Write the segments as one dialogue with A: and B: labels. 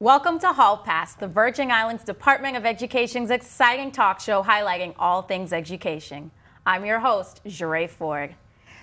A: Welcome to Hall Pass, the Virgin Islands Department of Education's exciting talk show highlighting all things education. I'm your host, Jeray Ford.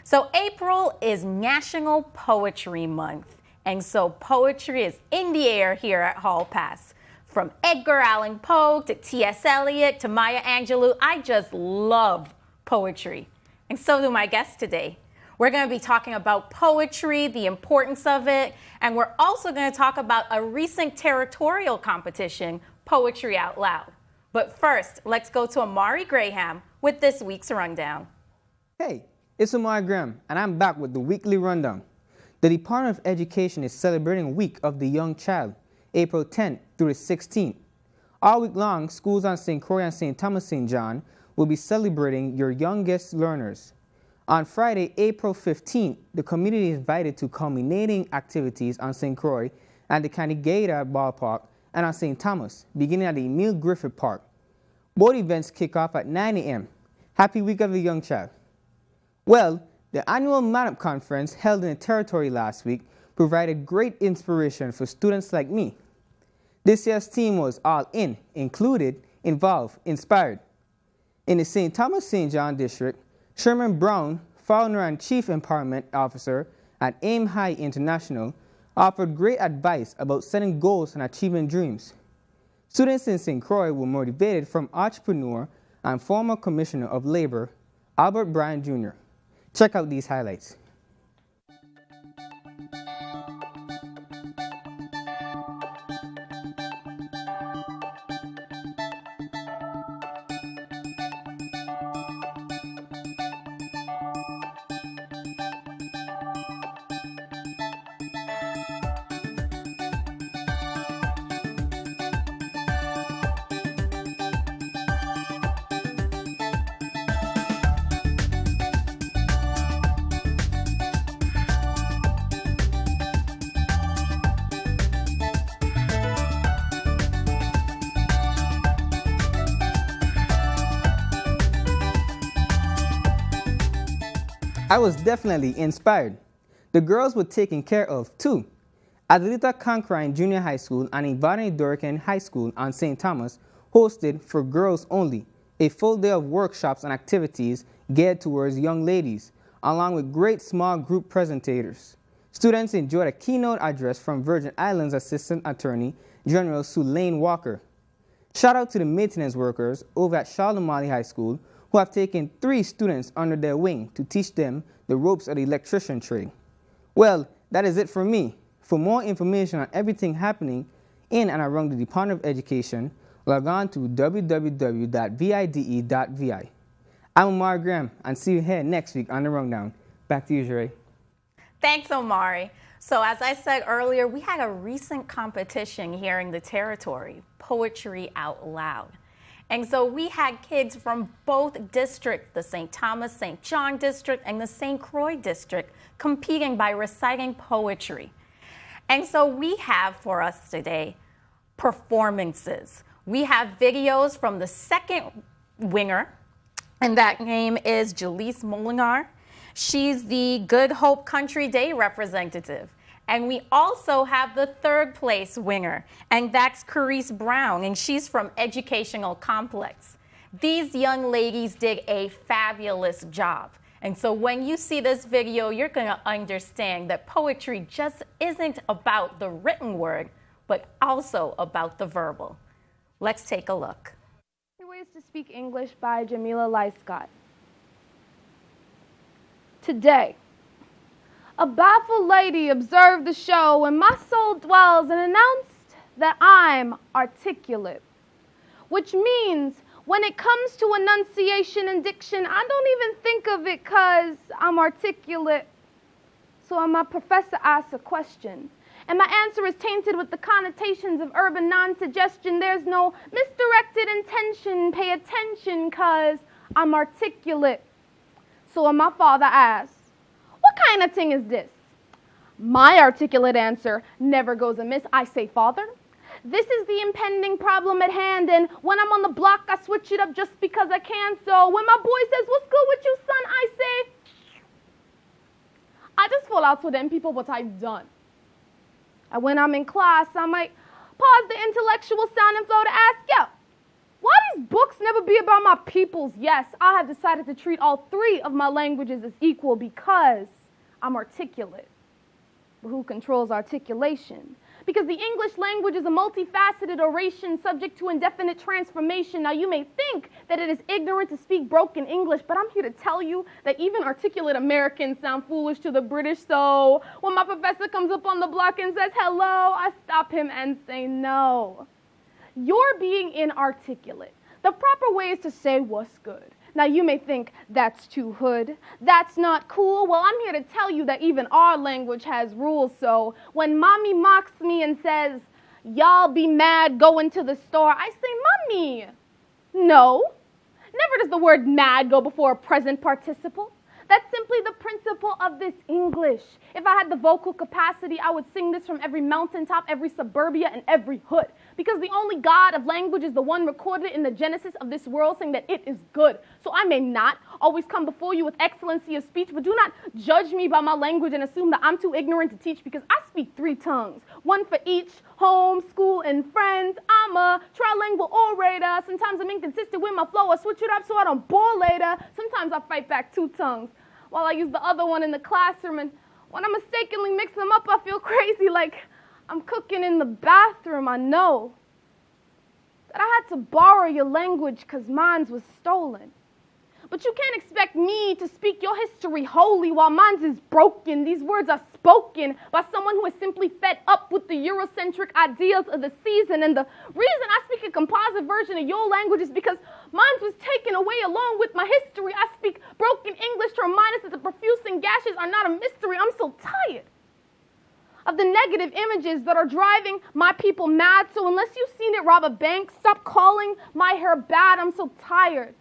A: So April is National Poetry Month, and so poetry is in the air here at Hall Pass. From Edgar Allan Poe to T.S. Eliot to Maya Angelou, I just love poetry, and so do my guests today. We're going to be talking about poetry, the importance of it, and we're also going to talk about a recent territorial competition, Poetry Out Loud. But first, let's go to Amari Graham with this week's rundown.
B: Hey, it's Amari Graham, and I'm back with the weekly rundown. The Department of Education is celebrating Week of the Young Child, April 10th through the 16th. All week long, schools on St. Croix and St. Thomas St. John will be celebrating your youngest learners. On Friday, April 15th, the community is invited to culminating activities on St. Croix at the Canigata Ballpark and on St. Thomas, beginning at the Emile Griffith Park. Both events kick off at 9 a.m. Happy Week of the Young Child. Well, the annual Man-Up Conference held in the territory last week provided great inspiration for students like me. This year's theme was all in, included, involved, inspired. In the St. Thomas St. John district, Sherman Brown, founder and chief empowerment officer at Aim High International, offered great advice about setting goals and achieving dreams. Students in St. Croix were motivated from entrepreneur and former commissioner of labor, Albert Bryan Jr. Check out these highlights. I was definitely inspired. The girls were taken care of too. Adelita Conkrine Junior High School and Ivani Dorican High School on St. Thomas hosted For Girls Only, a full day of workshops and activities geared towards young ladies, along with great small group presentators. Students enjoyed a keynote address from Virgin Islands Assistant Attorney General Sulaine Walker. Shout out to the maintenance workers over at Charlotte High School who have taken 3 students under their wing to teach them the ropes of the electrician trade. Well, that is it for me. For more information on everything happening in and around the Department of Education, log on to www.vide.vi. I'm Omar Graham, and see you here next week on The Rundown. Back to you, Jeray.
A: Thanks, Omari. So as I said earlier, we had a recent competition here in the territory, Poetry Out Loud. And so we had kids from both districts, the St. Thomas, St. John district, and the St. Croix district, competing by reciting poetry. And so we have for us today performances. We have videos from the second winner, and that name is Jaleese Molinar. She's the Good Hope Country Day representative. And we also have the third place winner, and that's Carice Brown, and she's from Educational Complex. These young ladies did a fabulous job. And so when you see this video, you're going to understand that poetry just isn't about the written word, but also about the verbal. Let's take a look.
C: Ways to Speak English by Jamila Lyscott. Today, a baffled lady observed the show when my soul dwells and announced that I'm articulate, which means when it comes to enunciation and diction, I don't even think of it 'cause I'm articulate. So my professor asks a question, and my answer is tainted with the connotations of urban non-suggestion. There's no misdirected intention. Pay attention 'cause I'm articulate. So my father asks, what kind of thing is this? My articulate answer never goes amiss. I say, Father, this is the impending problem at hand, and when I'm on the block, I switch it up just because I can. So when my boy says, what's good with you, son, I say, I just fall out with them people what I've done. And when I'm in class, I might pause the intellectual sound and flow to ask, yo, why these books never be about my peoples? Yes, I have decided to treat all three of my languages as equal because I'm articulate. But who controls articulation? Because the English language is a multifaceted oration subject to indefinite transformation. Now, you may think that it is ignorant to speak broken English, but I'm here to tell you that even articulate Americans sound foolish to the British. So when my professor comes up on the block and says hello, I stop him and say no. You're being inarticulate. The proper way is to say what's good. Now, you may think that's too hood. That's not cool. Well, I'm here to tell you that even our language has rules. So when mommy mocks me and says, y'all be mad going to the store, I say, mommy, no. Never does the word mad go before a present participle. That's simply the principle of this English. If I had the vocal capacity, I would sing this from every mountaintop, every suburbia, and every hood. Because the only God of language is the one recorded in the genesis of this world saying that it is good. So I may not always come before you with excellency of speech, but do not judge me by my language and assume that I'm too ignorant to teach because I speak 3 tongues. One for each, home, school, and friends. I'm a trilingual orator. Sometimes I'm inconsistent with my flow. I switch it up so I don't bore later. Sometimes I fight back 2 tongues while I use the other one in the classroom. And when I mistakenly mix them up, I feel crazy like I'm cooking in the bathroom. I know that I had to borrow your language because mine was stolen. But you can't expect me to speak your history wholly while mine is broken. These words are spoken by someone who is simply fed up with the Eurocentric ideas of the season. And the reason I speak a composite version of your language is because mine was taken away along with my history. I speak broken English to remind us that the profuse and gashes are not a mystery. I'm so tired of the negative images that are driving my people mad. So unless you've seen it rob a bank, stop calling my hair bad. I'm so tired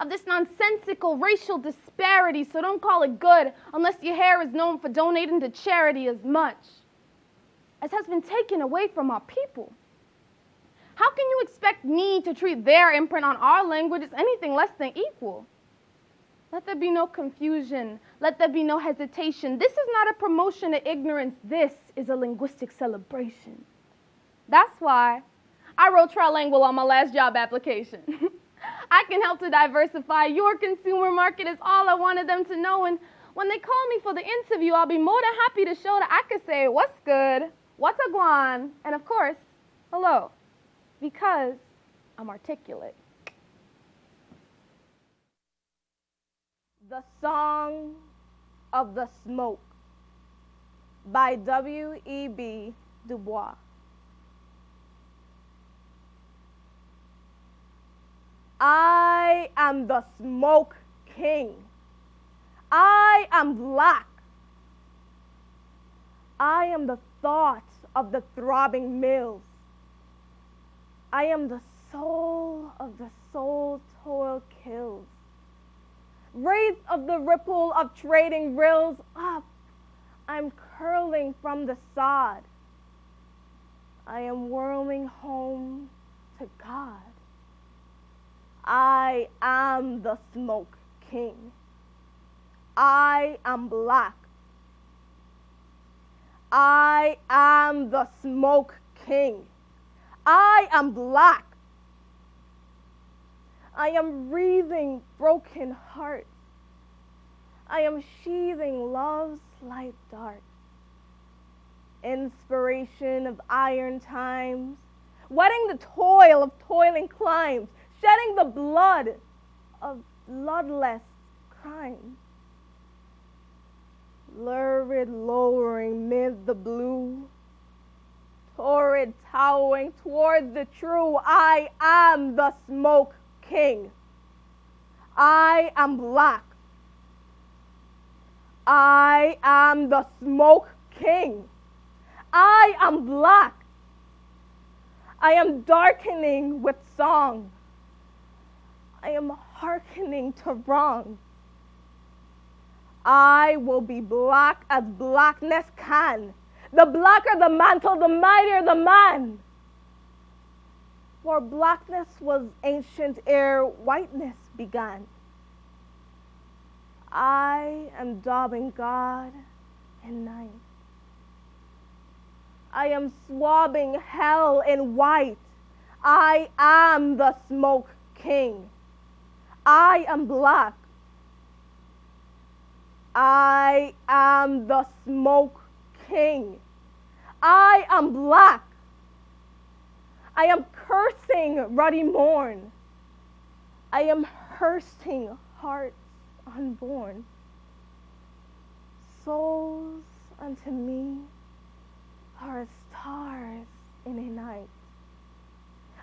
C: of this nonsensical racial disparity, so don't call it good unless your hair is known for donating to charity as much as has been taken away from our people. How can you expect me to treat their imprint on our language as anything less than equal? Let there be no confusion. Let there be no hesitation. This is not a promotion of ignorance. This is a linguistic celebration. That's why I wrote trilingual on my last job application. I can help to diversify your consumer market is all I wanted them to know. And when they call me for the interview, I'll be more than happy to show that I can say, what's good, what's a guan, and of course, hello, because I'm articulate.
D: The Song of the Smoke by W.E.B. Du Bois. I am the smoke king. I am black. I am the thought of the throbbing mills. I am the soul of the soul toil kills. Wraith of the ripple of trading rills up, I'm curling from the sod. I am whirling home to God. I am the smoke king. I am black. I am the smoke king. I am black. I am wreathing broken hearts. I am sheathing love's light dart. Inspiration of iron times, wetting the toil of toiling climes, shedding the blood of bloodless crime. Lurid lowering mid the blue, torrid towering toward the true. I am the smoke king. I am black. I am the smoke king. I am black. I am darkening with song. I am hearkening to wrong. I will be black as blackness can. The blacker the mantle, the mightier the man. For blackness was ancient ere whiteness began. I am daubing God in night. I am swabbing hell in white. I am the Smoke King. I am black. I am the Smoke King. I am black. I am cursing ruddy morn. I am thirsting hearts unborn. Souls unto me are as stars in a night.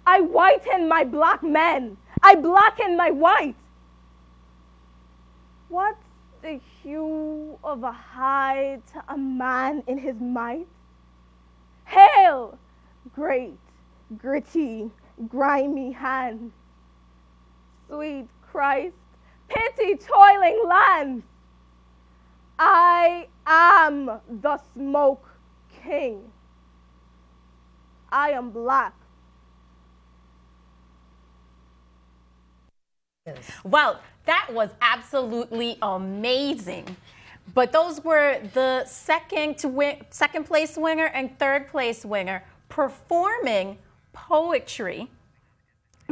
D: I whiten my black men. I blacken my white. What's the hue of a hide to a man in his might? Hail, great, gritty, grimy hand. Sweet Christ, pity toiling land. I am the Smoke King. I am black.
A: Well, that was absolutely amazing. But those were the second place winner and third place winner performing poetry,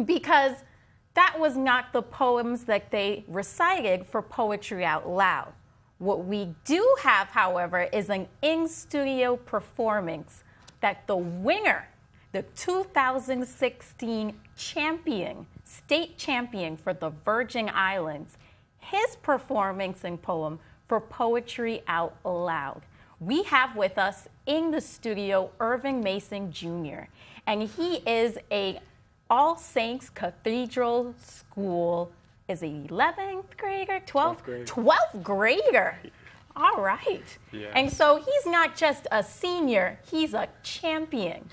A: because that was not the poems that they recited for Poetry Out Loud. What we do have, however, is an in-studio performance that the winner, the 2016 champion, state champion for the Virgin Islands, his performance and poem for Poetry Out Loud. We have with us in the studio Irving Mason Jr., and he is a All Saints Cathedral School, is he 11th grader, 12th grader. All right.
E: Yeah.
A: And so he's not just a senior, he's a champion.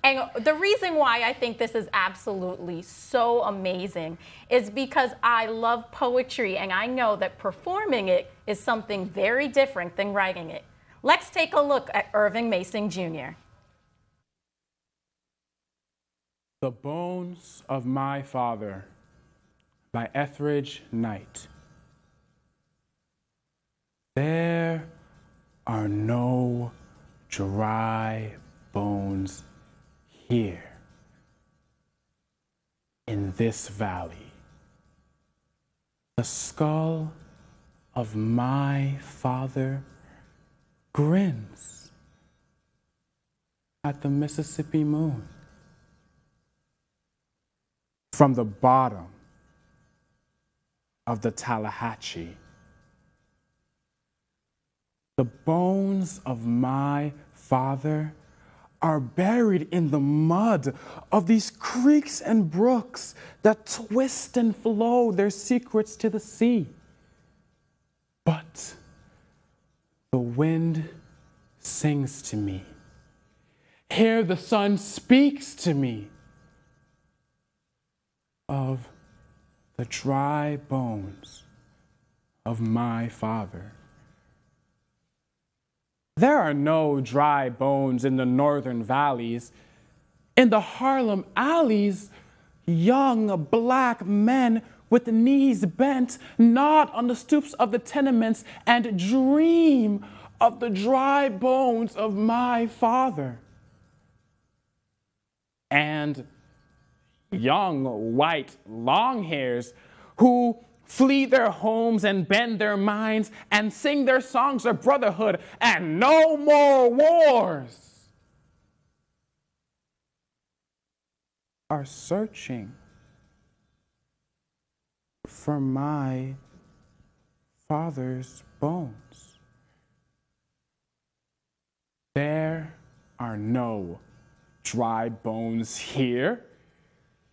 A: And the reason why I think this is absolutely so amazing is because I love poetry, and I know that performing it is something very different than writing it. Let's take a look at Irving Mason Jr.
E: The Bones of My Father by Etheridge Knight. There are no dry bones here in this valley. The skull of my father grins at the Mississippi moon. From the bottom of the Tallahatchie, the bones of my father are buried in the mud of these creeks and brooks that twist and flow their secrets to the sea. But the wind sings to me. Here the sun speaks to me of the dry bones of my father. There are no dry bones in the northern valleys. In the Harlem alleys, young black men with knees bent nod on the stoops of the tenements and dream of the dry bones of my father. And young white long hairs who flee their homes and bend their minds and sing their songs of brotherhood and no more wars are searching for my father's bones. There are no dry bones here.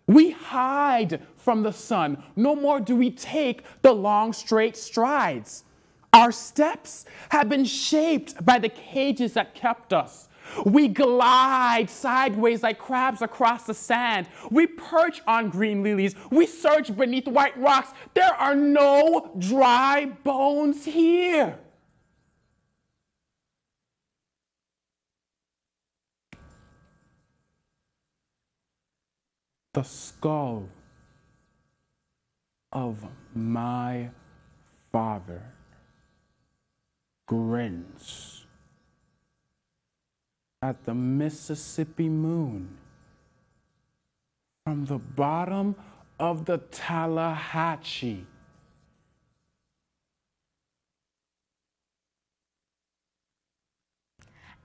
E: We hide from the sun. No more do we take the long, straight strides. Our steps have been shaped by the cages that kept us. We glide sideways like crabs across the sand. We perch on green lilies. We search beneath white rocks. There are no dry bones here. The skull of my father grins at the Mississippi moon from the bottom of the Tallahatchie.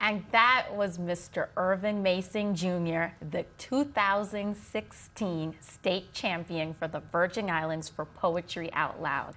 A: And that was Mr. Irvin Mason Jr., the 2016 state champion for the Virgin Islands for Poetry Out Loud.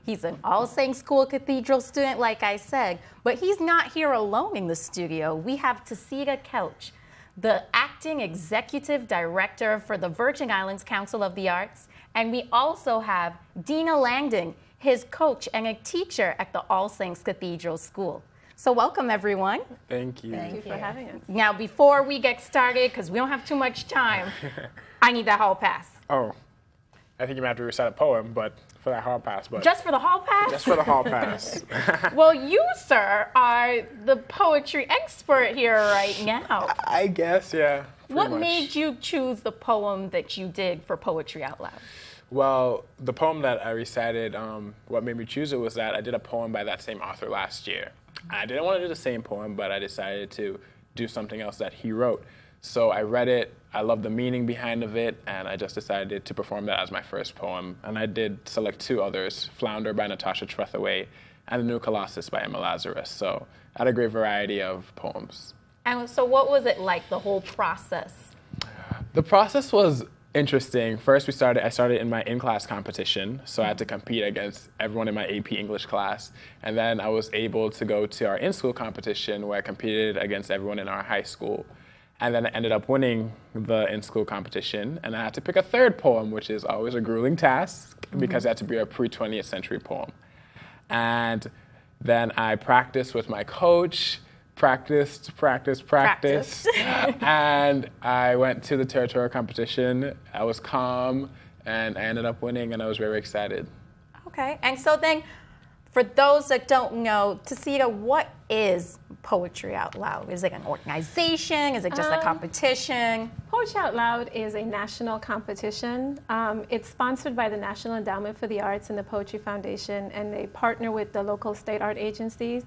A: He's an All Saints School Cathedral student, like I said, but he's not here alone in the studio. We have Tasita Couch, the acting executive director for the Virgin Islands Council of the Arts, and we also have Dina Langdon, his coach and a teacher at the All Saints Cathedral School. So welcome, everyone.
E: Thank you.
D: Thank you for having us.
A: Now, before we get started, because we don't have too much time, I need that hall pass.
F: Oh, I think you might have to recite a poem, but for that hall pass. But
A: Just for the hall pass?
F: just for the hall pass.
A: Well, you, sir, are the poetry expert here right now.
F: I guess, yeah.
A: What
F: pretty much.
A: made you choose the poem that you did for Poetry Out Loud?
F: Well, the poem that I recited, what made me choose it was that I did a poem by that same author last year. I didn't want to do the same poem, but I decided to do something else that he wrote. So I read it, I loved the meaning behind of it, and I just decided to perform that as my first poem. And I did select two others, Flounder by Natasha Trethewey and The New Colossus by Emma Lazarus. So I had a great variety of poems.
A: And so what was it like, the whole process?
F: The process was interesting. First, I started in my in-class competition, so I had to compete against everyone in my AP English class. And then I was able to go to our in-school competition where I competed against everyone in our high school. And then I ended up winning the in-school competition, and I had to pick a third poem, which is always a grueling task because it had to be a pre-20th century poem. And then I practiced with my coach, practiced. And I went to the territorial competition. I was calm, and I ended up winning, and I was very excited.
A: Okay, and so then, for those that don't know, Tasita, what is Poetry Out Loud? Is it an organization? Is it just a competition?
G: Poetry Out Loud is a national competition. It's sponsored by the National Endowment for the Arts and the Poetry Foundation, and they partner with the local state art agencies.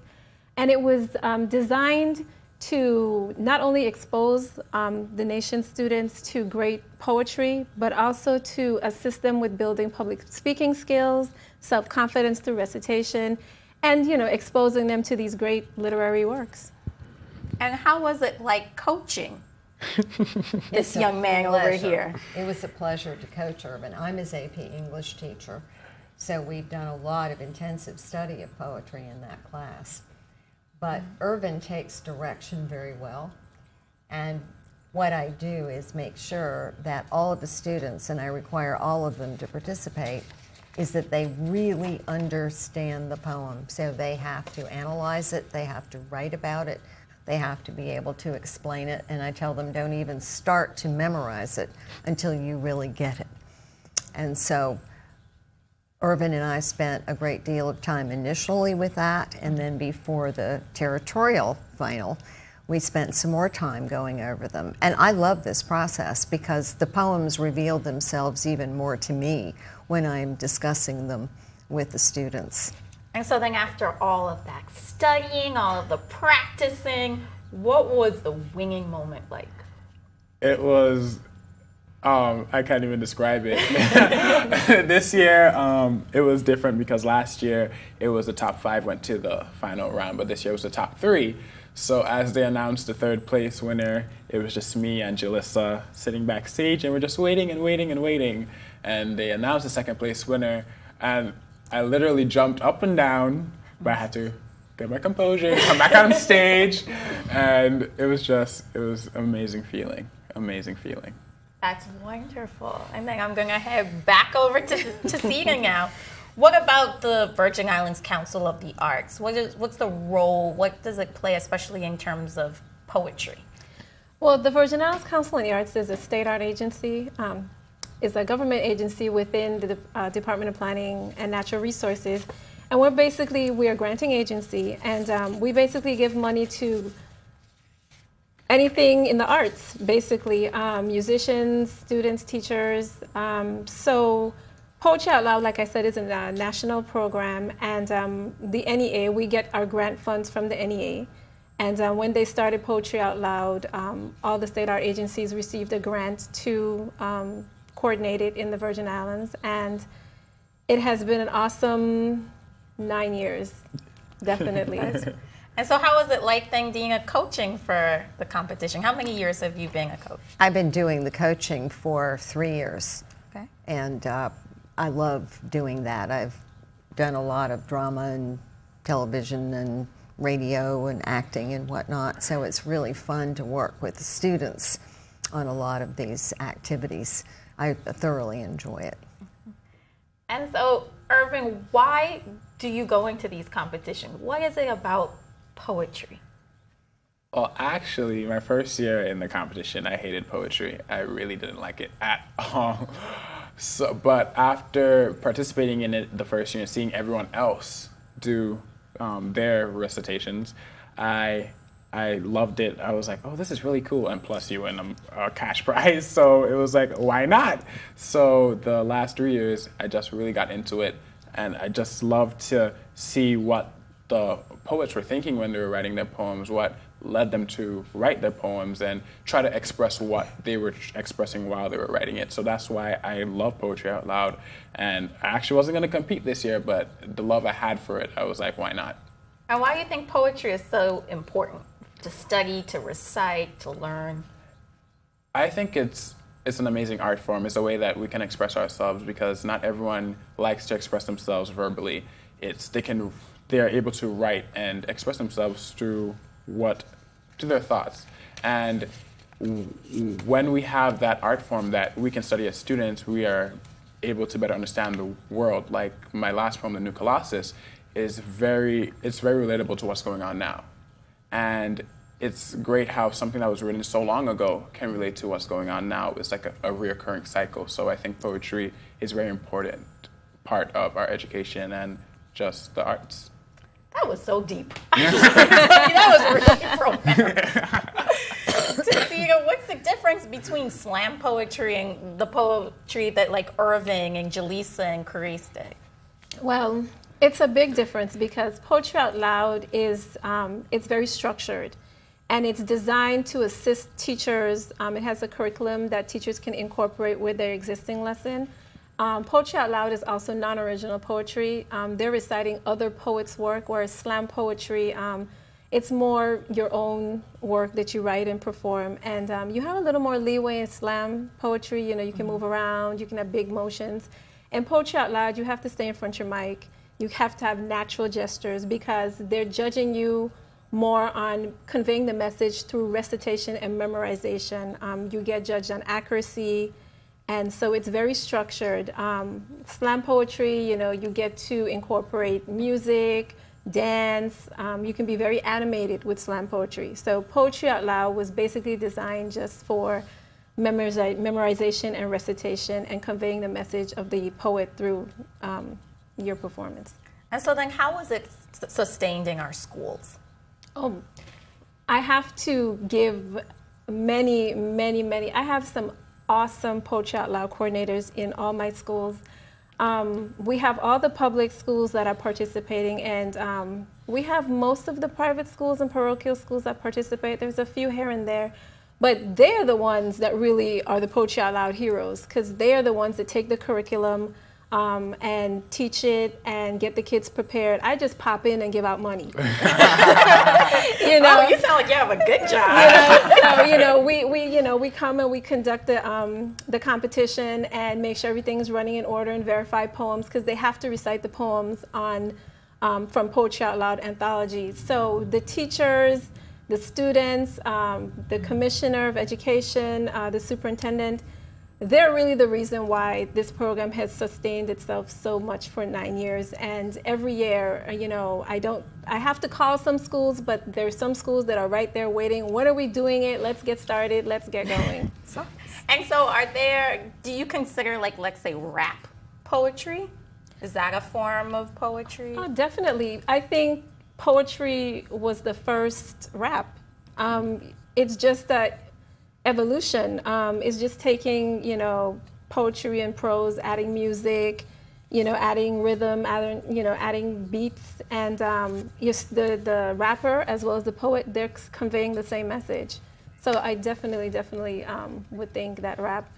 G: And it was designed to not only expose the nation's students to great poetry, but also to assist them with building public speaking skills, self-confidence through recitation, and exposing them to these great literary works.
A: And how was it like coaching this young man over here?
H: It was a pleasure to coach Irvin. I'm his AP English teacher, so we've done a lot of intensive study of poetry in that class. But Irvin takes direction very well, and what I do is make sure that all of the students, and I require all of them to participate, is that they really understand the poem. So they have to analyze it, they have to write about it, they have to be able to explain it, and I tell them don't even start to memorize it until you really get it. And so Irvin and I spent a great deal of time initially with that, and then before the territorial final, we spent some more time going over them. And I love this process because the poems reveal themselves even more to me when I'm discussing them with the students.
A: And so then after all of that studying, all of the practicing, what was the winning moment like?
F: It was, I can't even describe it. This year, it was different because last year it was the top 5 went to the final round, but this year it was the top 3. So as they announced the third place winner, it was just me and Jalissa sitting backstage, and we're just waiting and waiting and waiting. And they announced the second place winner, and I literally jumped up and down, but I had to get my composure, come back on stage, and it was an amazing feeling.
A: That's wonderful. And then I'm going to head back over to Tasita now. What about the Virgin Islands Council of the Arts? What's the role? What does it play, especially in terms of poetry?
G: Well, the Virgin Islands Council on the Arts is a state art agency. It's a government agency within the Department of Planning and Natural Resources. And we're a granting agency, and we basically give money to anything in the arts, basically, musicians, students, teachers. So Poetry Out Loud, like I said, is a national program, and the NEA, we get our grant funds from the NEA. And when they started Poetry Out Loud, all the state art agencies received a grant to coordinate it in the Virgin Islands. And it has been an awesome 9 years, definitely.
A: And so how was it like then being a coaching for the competition? How many years have you been a coach?
H: I've been doing the coaching for 3 years.
A: Okay.
H: And I love doing that. I've done a lot of drama and television and radio and acting and whatnot, so it's really fun to work with the students on a lot of these activities. I thoroughly enjoy it.
A: And so, Irvin, why do you go into these competitions? What is it about poetry?
F: Well, actually, my first year in the competition, I hated poetry. I really didn't like it at all. But after participating in it the first year and seeing everyone else do their recitations, I loved it. I was like, oh, this is really cool. And plus you win a cash prize. So it was like, why not? So the last 3 years, I just really got into it. And I just loved to see what the poets were thinking when they were writing their poems, what led them to write their poems, and try to express what they were expressing while they were writing it. So that's why I love Poetry Out Loud. And I actually wasn't going to compete this year, but the love I had for it, I was like, why not?
A: And why do you think poetry is so important to study, to recite, to learn?
F: I think it's an amazing art form. It's a way that we can express ourselves, because not everyone likes to express themselves verbally. They're able to write and express themselves through their thoughts. And when we have that art form that we can study as students, we are able to better understand the world. Like my last poem, The New Colossus, it's very relatable to what's going on now. And it's great how something that was written so long ago can relate to what's going on now. It's like a reoccurring cycle. So I think poetry is a very important part of our education and just the arts.
A: That was so deep. That was really profound. Tafita, what's the difference between slam poetry and the poetry that like Irving and Jaleesa and Carice did?
G: Well, it's a big difference, because Poetry Out Loud is it's very structured, and it's designed to assist teachers. It has a curriculum that teachers can incorporate with their existing lesson. Poetry Out Loud is also non-original poetry. They're reciting other poets' work, whereas slam poetry, it's more your own work that you write and perform. And you have a little more leeway in slam poetry. You know, you can move around, you can have big motions. In Poetry Out Loud, you have to stay in front of your mic. You have to have natural gestures, because they're judging you more on conveying the message through recitation and memorization. You get judged on accuracy. And so it's very structured. Slam poetry, you know, you get to incorporate music, dance. You can be very animated with slam poetry. So Poetry Out Loud was basically designed just for memorization and recitation and conveying the message of the poet through your performance.
A: And so then how was it sustained in our schools?
G: Oh, I have to give many. I have some awesome Poetry Out Loud coordinators in all my schools. We have all the public schools that are participating, and we have most of the private schools and parochial schools that participate. There's a few here and there, but they're the ones that really are the Poetry Out Loud heroes, because they are the ones that take the curriculum and teach it and get the kids prepared. I just pop in and give out money. You know,
A: oh, you sound like you have a good job.
G: You know, so we come and we conduct the competition and make sure everything's running in order and verify poems, because they have to recite the poems on from Poetry Out Loud anthologies. So the teachers, the students, the commissioner of education, the superintendent, they're really the reason why this program has sustained itself so much for 9 years. And every year, you know, I have to call some schools, but there's some schools that are right there waiting. When are we doing it? Let's get started. Let's get going.
A: And so do you consider, like, let's say, rap poetry? Is that a form of poetry?
G: Oh, definitely. I think poetry was the first rap. It's just that evolution is just taking, you know, poetry and prose, adding music, adding rhythm, adding beats, and the rapper as well as the poet, they're conveying the same message. So I definitely would think that rap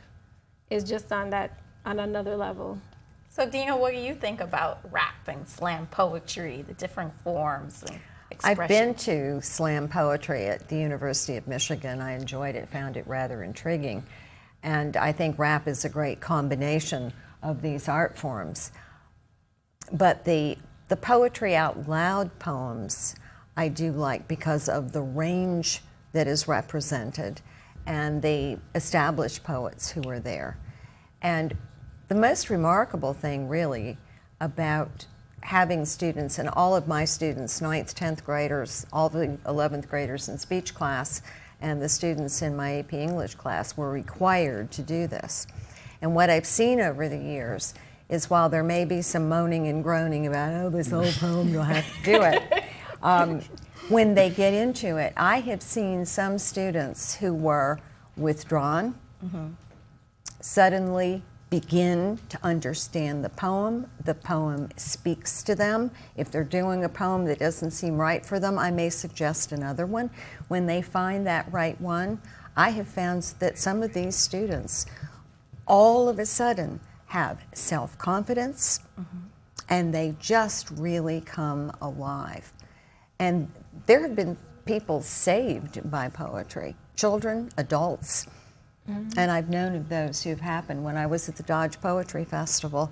G: is just on another level.
A: So Dina, what do you think about rap and slam poetry, the different forms and expression?
H: I've been to slam poetry at the University of Michigan. I enjoyed it, found it rather intriguing. And I think rap is a great combination of these art forms. But the poetry out loud poems I do like because of the range that is represented and the established poets who are there. And the most remarkable thing really about having students, and all of my students, 9th, 10th graders, all the 11th graders in speech class, and the students in my AP English class were required to do this. And what I've seen over the years is while there may be some moaning and groaning about, oh, this whole poem, you'll have to do it, when they get into it, I have seen some students who were withdrawn suddenly begin to understand the poem speaks to them. If they're doing a poem that doesn't seem right for them, I may suggest another one. When they find that right one, I have found that some of these students all of a sudden have self-confidence and they just really come alive. And there have been people saved by poetry, children, adults. And I've known of those who've happened. When I was at the Dodge Poetry Festival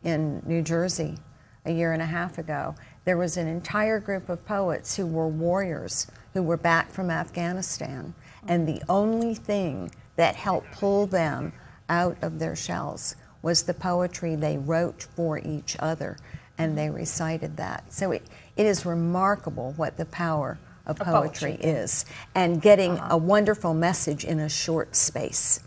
H: in New Jersey a year and a half ago, there was an entire group of poets who were warriors who were back from Afghanistan. And the only thing that helped pull them out of their shells was the poetry they wrote for each other, and they recited that. So it is remarkable what the power of poetry is, and getting a wonderful message in a short space.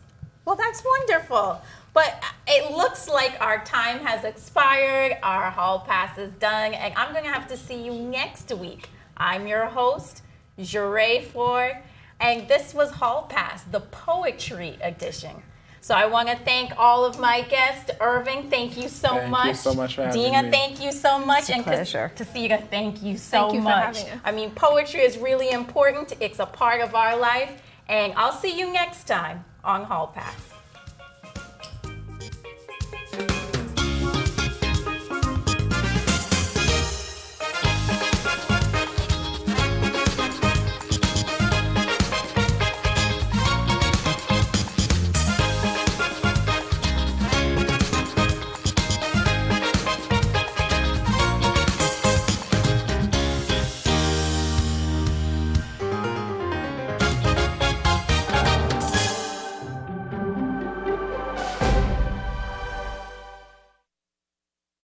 A: Well, that's wonderful. But it looks like our time has expired, our hall pass is done, and I'm going to have to see you next week. I'm your host, Jure Ford, and this was Hall Pass, the Poetry Edition. So I want to thank all of my guests. Irving, thank you so much.
F: Thank you so much for having
A: Dina,
F: me.
A: thank you so much.
H: It's a pleasure.
A: Tasiga, thank you so
G: Thank you for
A: much.
G: having us.
A: I mean, poetry is really important. It's a part of our life. And I'll see you next time on Hall Pass.